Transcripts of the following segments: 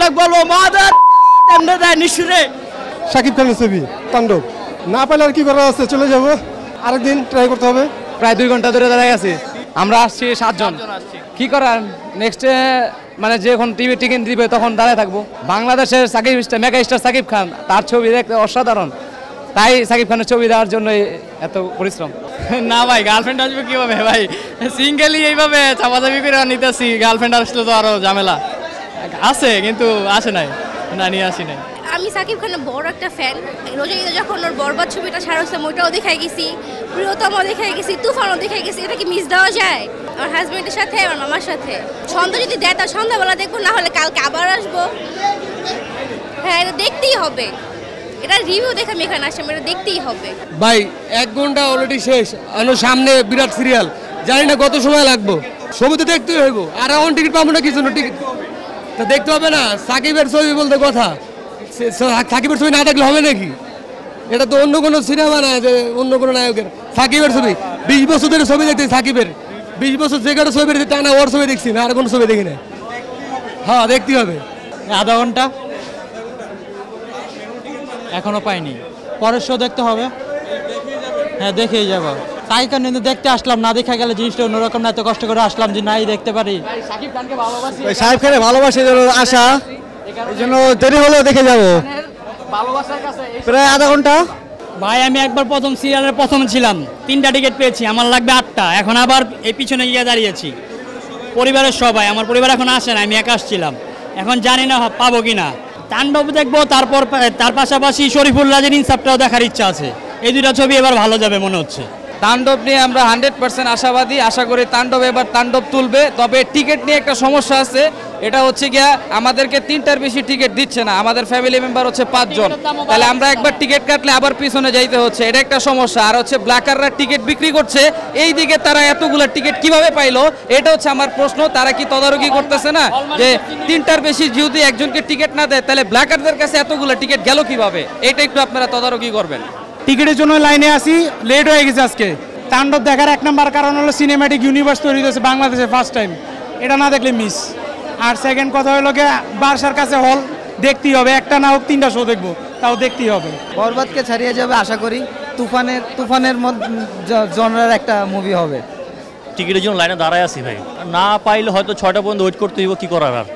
Dialogue বলবো mother এমনে দেয় নিশুরে। শাকিব খানের ছবি তাণ্ডব না পাইলে আর কি করা আছে, চলে যাব আরেকদিন ট্রাই করতে হবে। প্রায় 2 ঘন্টা ধরে দাঁড়ায় আছি, আমরা আসছি 7 জন। কি করার নেক্সটে মানে যখন টিভি টিকিট দিবে তখন দাঁড়ায় থাকবো। বাংলাদেশের Shakib star mega star Shakib Khan, তার ছবি দেখতে অসাধারণ, তাই সাকিব খানের ছবি দেওয়ার জন্য এত পরিশ্রম। না ভাই গার্লফ্রেন্ড আসবে কিভাবে ভাই, সিঙ্গেলই এইভাবে চাপাচাপি করে নিতেছি, গার্লফ্রেন্ড আসলে তো আরো ঝামেলা আছে, কিন্তু আসে নাই, না নিয়ে আসি নাই। আমি সাকিব খানের বড় একটা ফ্যান। রোজা ঈদে যখন ওর বরবাদ ছবিটা ছাড়ছে ওইটাও দেখাই গেছি, প্রিয়তমও দেখাই গেছি, তুফানও দেখাই গেছি। এটা কি মিস দেওয়া যায়? আমার হাজব্যান্ডের সাথে, আমার মামার সাথে। সন্ধ্যা যদি দেয় তার সন্ধ্যাবেলা দেখবো, না হলে কালকে আবার আসবো। হ্যাঁ, এটা দেখতেই হবে, এটা রিভিউ দেখে আমি এখানে আসলাম, এটা দেখতেই হবে। ভাই 1 ঘন্টা অলরেডি শেষ, সামনে বিরাট সিরিয়াল, জানি না কত সময় লাগবো। ছবি তো দেখতেই হইব, আর এখন টিকিট পাবো না, কি জন্য টিকিট তা দেখতে হবে না। সাকিবের ছবি বলতে কথা, সাকিবের ছবি না দেখলে হবে নাকি? এটা তো অন্য কোনো সিনেমা না যে অন্য কোনো নায়কের, সাকিবের ছবি। 20 বছর ধরে ছবি দেখতে সাকিবের, 20 বছর যে কটা ছবি দেখতে টানা ওর ছবি দেখছি না, আর কোনো ছবি দেখি না। হ্যাঁ দেখতে হবে। আধা ঘন্টা এখনো পাইনি, পরের শো দেখতে হবে। হ্যাঁ দেখেই যাবো, তাই কারণে দেখতে আসলাম, না দেখা গেলে জিনিসটা অন্যরকম, না এত কষ্ট করে আসলাম যে নাই দেখতে পারি। সাকিব খানকে ভালোবাসি, সাকিব খানের ভালোবাসি আশা, এই জন্য দেরি হলেও দেখে যাব। ভালোবাসার কাছে প্রায় আধা ঘন্টা। ভাই আমি একবার প্রথম সিরিয়ালের প্রথম ছিলাম, 3টা টিকিট পেয়েছি, আমার লাগবে 8টা। এখন আবার এই পিছনে গিয়ে দাঁড়িয়েছি, পরিবারের সবাই, আমার পরিবার এখন আসে না, আমি একা আসছিলাম, এখন জানি না পাবো কিনা। তাণ্ডব দেখবো, তারপর তার পাশাপাশি শরীফুল রাজের ইনসাফটাও দেখার ইচ্ছা আছে। এই 2টা ছবি এবার ভালো যাবে মনে হচ্ছে। তাণ্ডব নিয়ে আমরা 100% আশাবাদী, আশা করি তাণ্ডব এবার তাণ্ডব তুলবে। তবে টিকিট নিয়ে একটা সমস্যা আছে, এটা হচ্ছে গিয়া আমাদেরকে 3টার বেশি টিকিট দিচ্ছে না, আমাদের ফ্যামিলি মেম্বার হচ্ছে 5 জন, তাহলে আমরা একবার টিকিট কাটলে আবার পিছনে যাইতে হচ্ছে, এটা একটা সমস্যা। আর হচ্ছে ব্ল্যাকাররা টিকিট বিক্রি করছে, এই দিকে তারা এতগুলো টিকিট কিভাবে পাইলো, এটা হচ্ছে আমার প্রশ্ন। তারা কি তদারকি করতেছে না যে 3টার বেশি যদি একজনকে টিকিট না দেয় তাহলে ব্ল্যাকারদের কাছে এতগুলো টিকিট গেল কিভাবে, এটা একটু আপনারা তদারকি করবেন। টিকিটের জন্য লাইনে আসি, লেট হয়ে গেছে আজকে। তাণ্ডব দেখার 1 নম্বর কারণ হলো সিনেম্যাটিক ইউনিভার্স তৈরি হয়েছে বাংলাদেশে ফার্স্ট টাইম, এটা না দেখলে মিস। আর সেকেন্ড কথা হলো গিয়ে বার্সার কাছে হল দেখতেই হবে, একটা না হোক 3টা শো দেখবো, তাও দেখতেই হবে। বরবাদকে ছাড়িয়ে যাবে আশা করি, তুফানের জনরার একটা মুভি হবে। টিকিটের জন্য লাইনে দাঁড়ায় আছি ভাই, না পাইলে হয়তো 6টা পর্যন্ত ওয়েট করতে হইব, কি করার আর।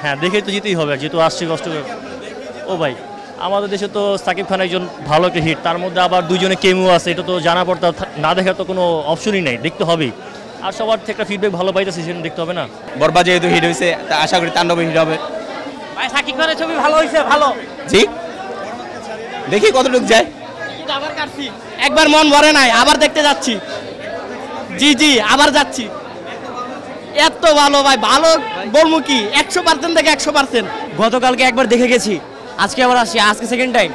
হ্যাঁ দেখে তো যেতেই হবে, যেহেতু আসছি কষ্ট করে। ও ভাই আমাদের দেশে তো সাকিব খান একজন ভালো একটা হিট, তার মধ্যে আবার 2 জনে কেমিও আছে, এটা তো জানা পড়তা, না দেখার তো কোনো অপশনই নেই, দেখতে হবেই। আর সবার থেকে একটা ফিডব্যাক ভালো পাইতেছে, সেটা দেখতে হবে না। বরবাদ যেহেতু হিট হয়েছে, আশা করি তাণ্ডব হিট হবে। ভাই সাকিব খানের ছবি ভালো হয়েছে, ভালো। জি দেখি কতটুকু যায়। আবার কাটছি, একবার মন ভরে নাই, আবার দেখতে যাচ্ছি। জি আবার যাচ্ছি, এত ভালো ভাই, ভালো বলবো কি, 100% থেকে 100%। গতকালকে একবার দেখে গেছি, আজকে আবার আসি, আজকে সেকেন্ড টাইম।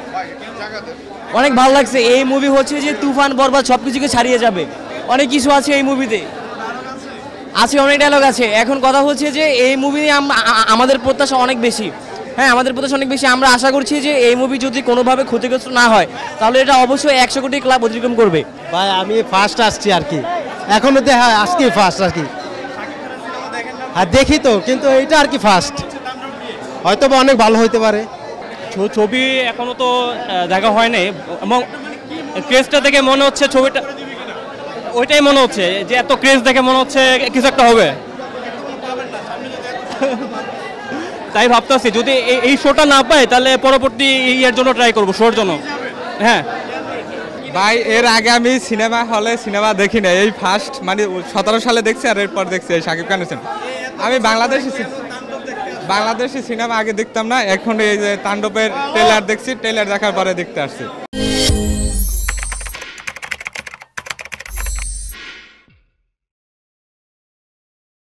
অনেক ভালো লাগছে। এই মুভি হচ্ছে যে তুফান বরবাদ সব কিছুকে ছাড়িয়ে যাবে, অনেক কিছু আছে এই মুভিতে, আছে অনেক ডায়লগ আছে। এখন কথা হচ্ছে যে এই মুভি আমাদের প্রত্যাশা অনেক বেশি। হ্যাঁ আমাদের প্রত্যাশা অনেক বেশি, আমরা আশা করছি যে এই মুভি যদি কোনোভাবে ক্ষতিগ্রস্ত না হয় তাহলে এটা অবশ্যই 100 কোটি ক্লাব অতিক্রম করবে। ভাই আমি ফার্স্ট আসছি আর কি, এখন হ্যাঁ আজকে ফার্স্ট আর কি। হ্যাঁ দেখি তো, কিন্তু এইটা আর কি ফার্স্ট, হয়তো বা অনেক ভালো হইতে পারে। ছবি এখনো তো দেখা হয় নাই, এবং ক্রেজটা দেখে মনে হচ্ছে ছবিটা, ওইটাই মনে হচ্ছে যে এত ক্রেজ দেখে মনে হচ্ছে কিছু একটা হবে, তাই ভাবতেছি যদি এই শোটা না পাই তাহলে পরবর্তী ইয়ার জন্য ট্রাই করবো, শোর জন্য। হ্যাঁ ভাই এর আগে আমি সিনেমা হলে সিনেমা দেখি না, এই ফার্স্ট, মানে 17 সালে দেখছি, আর এরপর দেখছি এই শাকিব খানের সিনেমা। আমি বাংলাদেশি সিনেমা আগে দেখতাম না, এখন এই যে তাণ্ডবের ট্রেলার দেখছি, ট্রেলার দেখার পরে দেখতে আসছি।